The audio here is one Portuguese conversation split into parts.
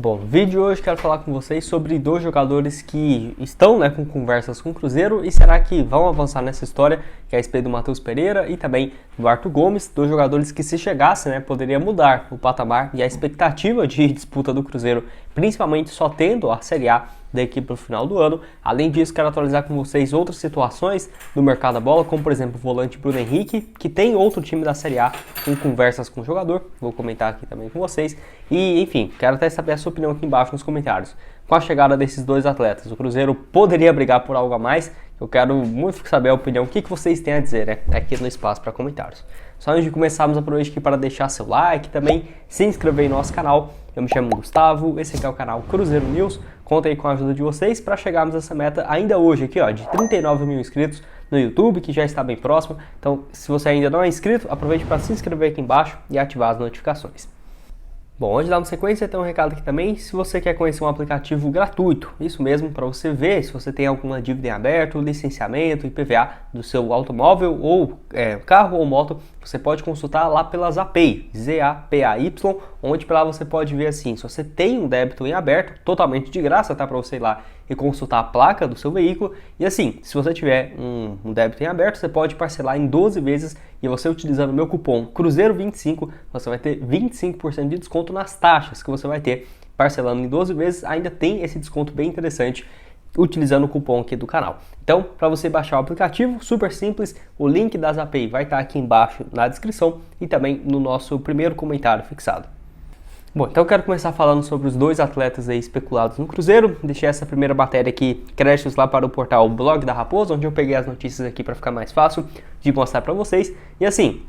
Bom, no vídeo de hoje quero falar com vocês sobre dois jogadores que estão com conversas com o Cruzeiro e será que vão avançar nessa história, que é a respeito do Matheus Pereira e também do Arthur Gomes, dois jogadores que se chegassem, poderia mudar o patamar e a expectativa de disputa do Cruzeiro, principalmente só tendo a Série A da equipe no final do ano. Além disso, quero atualizar com vocês outras situações do mercado da bola, como por exemplo o volante Bruno Henrique, que tem outro time da Série A com conversas com o jogador, vou comentar aqui também com vocês. E enfim, quero até saber a sua opinião aqui embaixo nos comentários. Com a chegada desses dois atletas, o Cruzeiro poderia brigar por algo a mais? Eu quero muito saber a opinião, o que vocês têm a dizer aqui no espaço para comentários. Só antes de começarmos, aproveite aqui para deixar seu like e também se inscrever no nosso canal. Eu me chamo Gustavo, esse aqui é o canal Cruzeiro News. Conta aí com a ajuda de vocês para chegarmos a essa meta ainda hoje aqui, de 39 mil inscritos no YouTube, que já está bem próximo. Então, se você ainda não é inscrito, aproveite para se inscrever aqui embaixo e ativar as notificações. Bom, antes de dar uma sequência, tem um recado aqui também, se você quer conhecer um aplicativo gratuito, isso mesmo, para você ver se você tem alguma dívida em aberto, licenciamento, IPVA do seu automóvel ou carro ou moto, você pode consultar lá pela Zapay, Z-A-P-A-Y, onde lá você pode ver assim, se você tem um débito em aberto, totalmente de graça, tá, para você ir lá e consultar a placa do seu veículo, e assim, se você tiver um débito em aberto, você pode parcelar em 12 vezes, e você utilizando o meu cupom Cruzeiro25, você vai ter 25% de desconto nas taxas que você vai ter, parcelando em 12 vezes, ainda tem esse desconto bem interessante, utilizando o cupom aqui do canal. Então, para você baixar o aplicativo, super simples, o link da Zapay vai estar aqui embaixo na descrição e também no nosso primeiro comentário fixado. Bom, então eu quero começar falando sobre os dois atletas aí especulados no Cruzeiro. Deixei essa primeira matéria aqui, créditos lá para o portal Blog da Raposa, onde eu peguei as notícias aqui para ficar mais fácil de mostrar para vocês. E assim,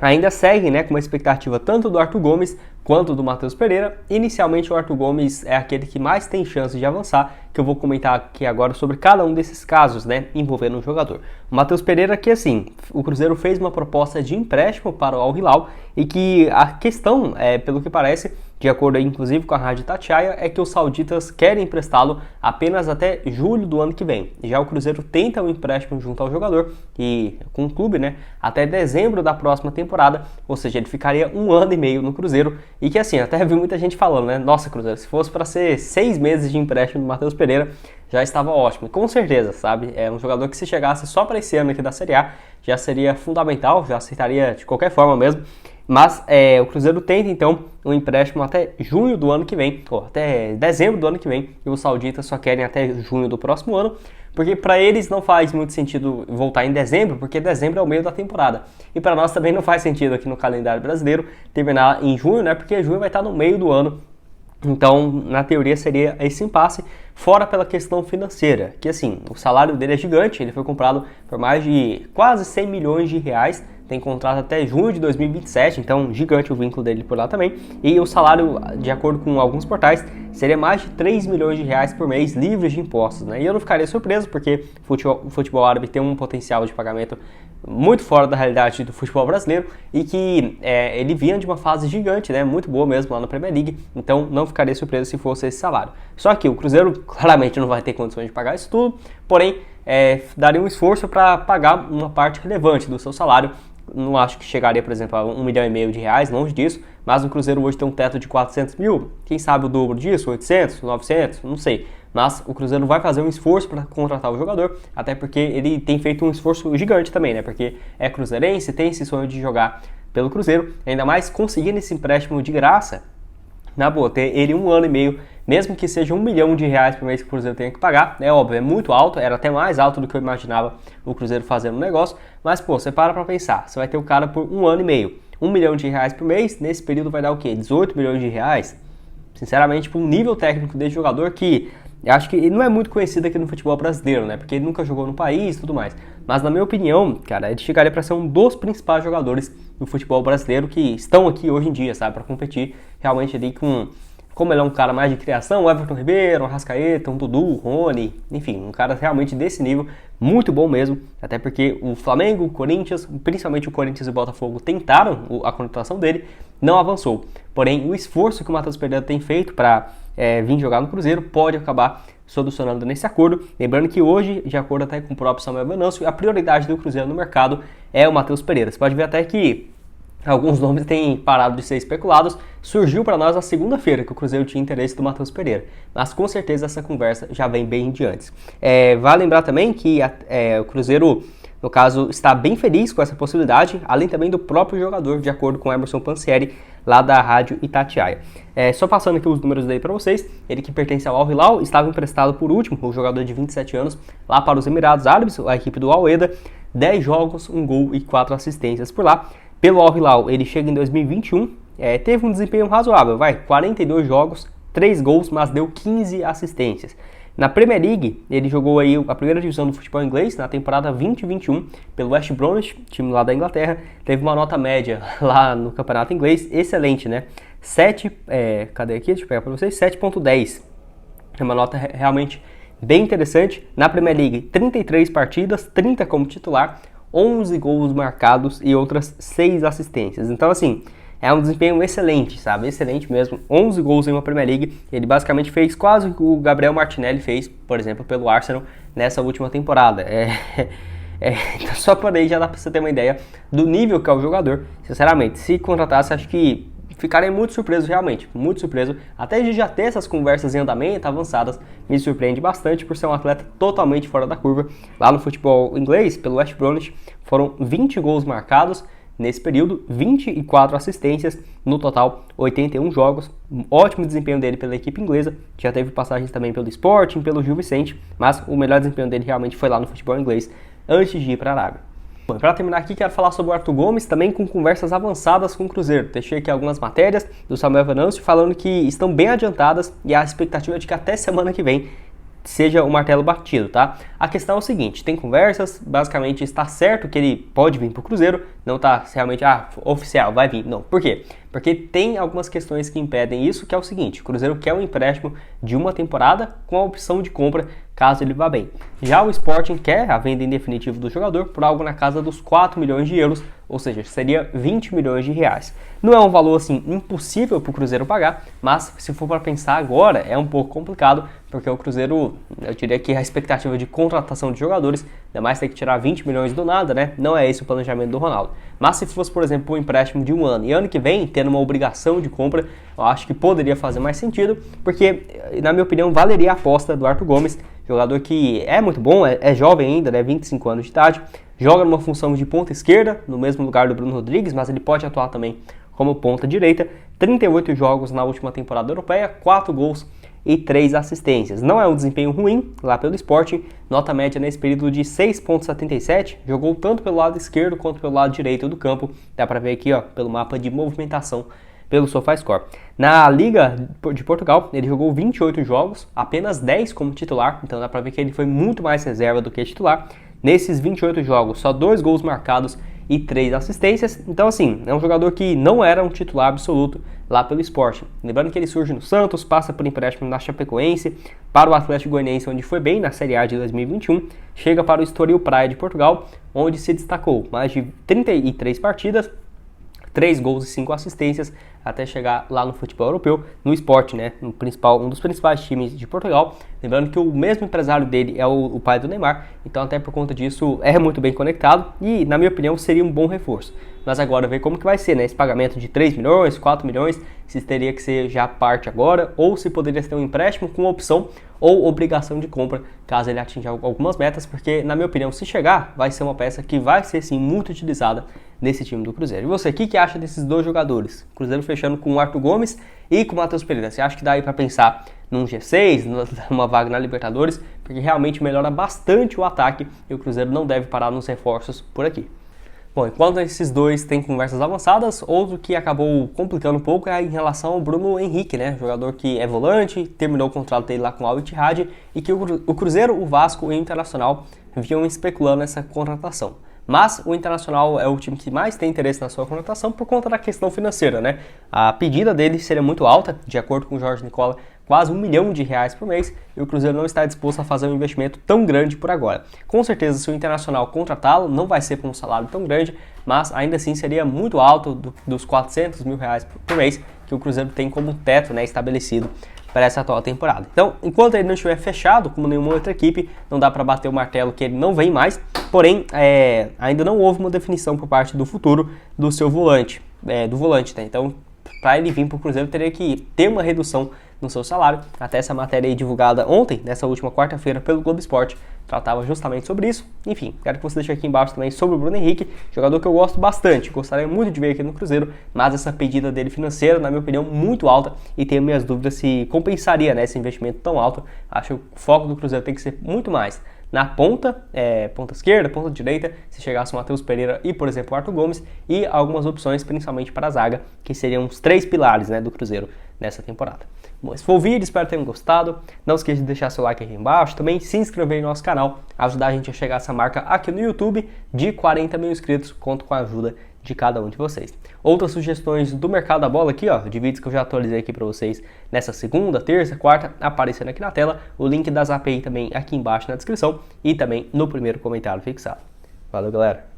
ainda segue com uma expectativa tanto do Arthur Gomes quanto do Matheus Pereira. Inicialmente o Arthur Gomes é aquele que mais tem chance de avançar, que eu vou comentar aqui agora sobre cada um desses casos envolvendo um jogador. O Matheus Pereira que assim, o Cruzeiro fez uma proposta de empréstimo para o Al Hilal e que a questão, pelo que parece, de acordo inclusive com a Rádio Itatiaia, é que os sauditas querem emprestá-lo apenas até julho do ano que vem. Já o Cruzeiro tenta um empréstimo junto ao jogador e com o clube, até dezembro da próxima temporada, ou seja, ele ficaria 1 ano e meio no Cruzeiro e que assim, até vi muita gente falando, nossa Cruzeiro, se fosse para ser 6 meses de empréstimo do Matheus Pereira, já estava ótimo. E com certeza, sabe, é um jogador que se chegasse só para esse ano aqui da Série A, já seria fundamental, já aceitaria de qualquer forma mesmo. Mas o Cruzeiro tenta então um empréstimo até junho do ano que vem, ou até dezembro do ano que vem, e os sauditas só querem até junho do próximo ano, porque para eles não faz muito sentido voltar em dezembro, porque dezembro é o meio da temporada. E para nós também não faz sentido aqui no calendário brasileiro terminar em junho, porque junho vai estar no meio do ano. Então, na teoria, seria esse impasse, fora pela questão financeira, que assim, o salário dele é gigante, ele foi comprado por mais de quase 100 milhões de reais, tem contrato até junho de 2027, então gigante o vínculo dele por lá também, e o salário, de acordo com alguns portais, seria mais de 3 milhões de reais por mês livres de impostos, E eu não ficaria surpreso, porque o futebol árabe tem um potencial de pagamento muito fora da realidade do futebol brasileiro e que ele vinha de uma fase gigante, muito boa mesmo lá na Premier League, então não ficaria surpreso se fosse esse salário. Só que o Cruzeiro claramente não vai ter condições de pagar isso tudo, porém daria um esforço para pagar uma parte relevante do seu salário. Não acho que chegaria, por exemplo, a 1,5 milhão de reais, longe disso, mas o Cruzeiro hoje tem um teto de 400 mil, quem sabe o dobro disso, 800, 900, não sei. Mas o Cruzeiro vai fazer um esforço para contratar o jogador, até porque ele tem feito um esforço gigante também, porque é cruzeirense, tem esse sonho de jogar pelo Cruzeiro, ainda mais conseguindo esse empréstimo de graça, na boa, ter ele 1 ano e meio, mesmo que seja 1 milhão de reais por mês que o Cruzeiro tenha que pagar, óbvio, é muito alto, era até mais alto do que eu imaginava o Cruzeiro fazendo o negócio, mas você para pensar, você vai ter o cara por 1 ano e meio, 1 milhão de reais por mês, nesse período vai dar o quê? 18 milhões de reais? Sinceramente, para um nível técnico desse jogador que eu acho que ele não é muito conhecido aqui no futebol brasileiro, porque ele nunca jogou no país e tudo mais. Mas na minha opinião, cara, ele chegaria para ser um dos principais jogadores do futebol brasileiro que estão aqui hoje em dia, sabe, para competir realmente ali como ele é um cara mais de criação, o Everton Ribeiro, um Arrascaeta, um Dudu, um Rony, enfim, um cara realmente desse nível, muito bom mesmo, até porque o Flamengo, o Corinthians, principalmente o Corinthians e o Botafogo tentaram a contratação dele, não avançou. Porém, o esforço que o Matheus Pereira tem feito para vir jogar no Cruzeiro pode acabar solucionando nesse acordo. Lembrando que hoje, de acordo até com o próprio Samuel Venâncio, a prioridade do Cruzeiro no mercado é o Matheus Pereira. Você pode ver até que alguns nomes têm parado de ser especulados. Surgiu para nós na segunda-feira que o Cruzeiro tinha interesse do Matheus Pereira, mas com certeza essa conversa já vem bem de antes. Vale lembrar também que o Cruzeiro, no caso, está bem feliz com essa possibilidade, além também do próprio jogador, de acordo com Emerson Pansieri, lá da Rádio Itatiaia. Só passando aqui os números dele para vocês, ele que pertence ao Al Hilal, estava emprestado por último, o jogador de 27 anos, lá para os Emirados Árabes, a equipe do Al Wehda, 10 jogos, 1 gol e 4 assistências por lá. Pelo Al Hilal, ele chega em 2021, teve um desempenho razoável, 42 jogos, 3 gols, mas deu 15 assistências. Na Premier League, ele jogou aí a primeira divisão do futebol inglês na temporada 2021 pelo West Bromwich, time lá da Inglaterra. Teve uma nota média lá no campeonato inglês, excelente, né? 7, cadê aqui? Deixa eu pegar para vocês, 7.10. É uma nota realmente bem interessante. Na Premier League, 33 partidas, 30 como titular, 11 gols marcados e outras 6 assistências. Então, assim, é um desempenho excelente, sabe? Excelente mesmo. 11 gols em uma Premier League. Ele basicamente fez quase o que o Gabriel Martinelli fez, por exemplo, pelo Arsenal nessa última temporada. Então só por aí já dá pra você ter uma ideia do nível que é o jogador. Sinceramente, se contratasse, acho que ficarei muito surpreso, realmente. Muito surpreso. Até de já ter essas conversas em andamento, avançadas, me surpreende bastante por ser um atleta totalmente fora da curva. Lá no futebol inglês, pelo West Bromwich, foram 20 gols marcados. Nesse período, 24 assistências, no total 81 jogos, um ótimo desempenho dele pela equipe inglesa, já teve passagens também pelo Sporting, pelo Gil Vicente, mas o melhor desempenho dele realmente foi lá no futebol inglês, antes de ir para a Arábia. Bom, para terminar aqui, quero falar sobre o Arthur Gomes, também com conversas avançadas com o Cruzeiro. Deixei aqui algumas matérias do Samuel Venâncio falando que estão bem adiantadas e a expectativa é de que até semana que vem seja o martelo batido, tá? A questão é o seguinte, tem conversas, basicamente está certo que ele pode vir para o Cruzeiro, não está realmente, oficial, vai vir, não. Por quê? Porque tem algumas questões que impedem isso, que é o seguinte, o Cruzeiro quer um empréstimo de uma temporada com a opção de compra, caso ele vá bem. Já o Sporting quer a venda em definitivo do jogador por algo na casa dos 4 milhões de euros, ou seja, seria 20 milhões de reais. Não é um valor assim impossível para o Cruzeiro pagar, mas se for para pensar agora é um pouco complicado, porque o Cruzeiro, eu diria que a expectativa de contratação de jogadores, ainda mais ter que tirar 20 milhões do nada, né? Não é esse o planejamento do Ronaldo. Mas se fosse, por exemplo, um empréstimo de um ano e ano que vem, tendo uma obrigação de compra, eu acho que poderia fazer mais sentido, porque, na minha opinião, valeria a aposta do Arthur Gomes, jogador que é muito bom, é jovem ainda, né? 25 anos de idade, joga numa função de ponta esquerda, no mesmo lugar do Bruno Rodrigues, mas ele pode atuar também como ponta direita, 38 jogos na última temporada europeia, 4 gols e 3 assistências. Não é um desempenho ruim lá pelo Sporting, nota média nesse período de 6.77, jogou tanto pelo lado esquerdo quanto pelo lado direito do campo, dá para ver aqui ó, pelo mapa de movimentação pelo SofaScore. Na Liga de Portugal, ele jogou 28 jogos, apenas 10 como titular, então dá para ver que ele foi muito mais reserva do que titular. Nesses 28 jogos, só 2 gols marcados e 3 assistências. Então, assim, é um jogador que não era um titular absoluto lá pelo Sporting. Lembrando que ele surge no Santos, passa por empréstimo na Chapecoense, para o Atlético Goianiense, onde foi bem na Série A de 2021, chega para o Estoril Praia de Portugal, onde se destacou mais de 33 partidas, 3 gols e 5 assistências, até chegar lá no futebol europeu, no Sport, né, um dos principais times de Portugal. Lembrando que o mesmo empresário dele é o pai do Neymar, então até por conta disso é muito bem conectado e, na minha opinião, seria um bom reforço. Mas agora ver como que vai ser, né, esse pagamento de 3 milhões, 4 milhões, se teria que ser já parte agora, ou se poderia ter um empréstimo com opção ou obrigação de compra, caso ele atinja algumas metas, porque, na minha opinião, se chegar, vai ser uma peça que vai ser, sim, muito utilizada nesse time do Cruzeiro. E você, o que acha desses dois jogadores? Cruzeiro fechando com o Arthur Gomes e com o Matheus Pereira. Você acha que dá aí para pensar num G6, numa vaga na Libertadores? Porque realmente melhora bastante o ataque e o Cruzeiro não deve parar nos reforços por aqui. Bom, enquanto esses dois têm conversas avançadas, outro que acabou complicando um pouco é em relação ao Bruno Henrique, né? Jogador que é volante, terminou o contrato dele lá com o Al Ittihad e que o Cruzeiro, o Vasco e o Internacional vinham especulando essa contratação. Mas o Internacional é o time que mais tem interesse na sua contratação por conta da questão financeira, né? A pedida dele seria muito alta, de acordo com o Jorge Nicola, quase R$1 milhão por mês, e o Cruzeiro não está disposto a fazer um investimento tão grande por agora. Com certeza, se o Internacional contratá-lo, não vai ser por um salário tão grande, mas ainda assim seria muito alto dos R$400 mil por mês que o Cruzeiro tem como teto, né, estabelecido para essa atual temporada. Então, enquanto ele não estiver fechado, como nenhuma outra equipe, não dá para bater o martelo que ele não vem mais, porém, ainda não houve uma definição por parte do futuro do seu volante. do volante, né? Então, para ele vir para o Cruzeiro, teria que ter uma redução no seu salário. Até essa matéria aí divulgada ontem, nessa última quarta-feira, pelo Globo Esporte, tratava justamente sobre isso. Enfim, quero que você deixe aqui embaixo também sobre o Bruno Henrique, jogador que eu gosto bastante, gostaria muito de ver aqui no Cruzeiro, mas essa pedida dele financeira, na minha opinião, muito alta, e tenho minhas dúvidas se compensaria, né, esse investimento tão alto. Acho que o foco do Cruzeiro tem que ser muito mais na ponta, ponta esquerda, ponta direita, se chegasse o Matheus Pereira e, por exemplo, o Arthur Gomes, e algumas opções, principalmente para a zaga, que seriam os 3 pilares, né, do Cruzeiro nessa temporada. Bom, esse foi o vídeo, espero que tenham gostado. Não esqueça de deixar seu like aqui embaixo, também se inscrever no nosso canal, ajudar a gente a chegar a essa marca aqui no YouTube de 40 mil inscritos, conto com a ajuda de cada um de vocês. Outras sugestões do mercado da bola aqui, ó, de vídeos que eu já atualizei aqui para vocês nessa segunda, terça, quarta, aparecendo aqui na tela, o link das API também aqui embaixo na descrição e também no primeiro comentário fixado. Valeu, galera!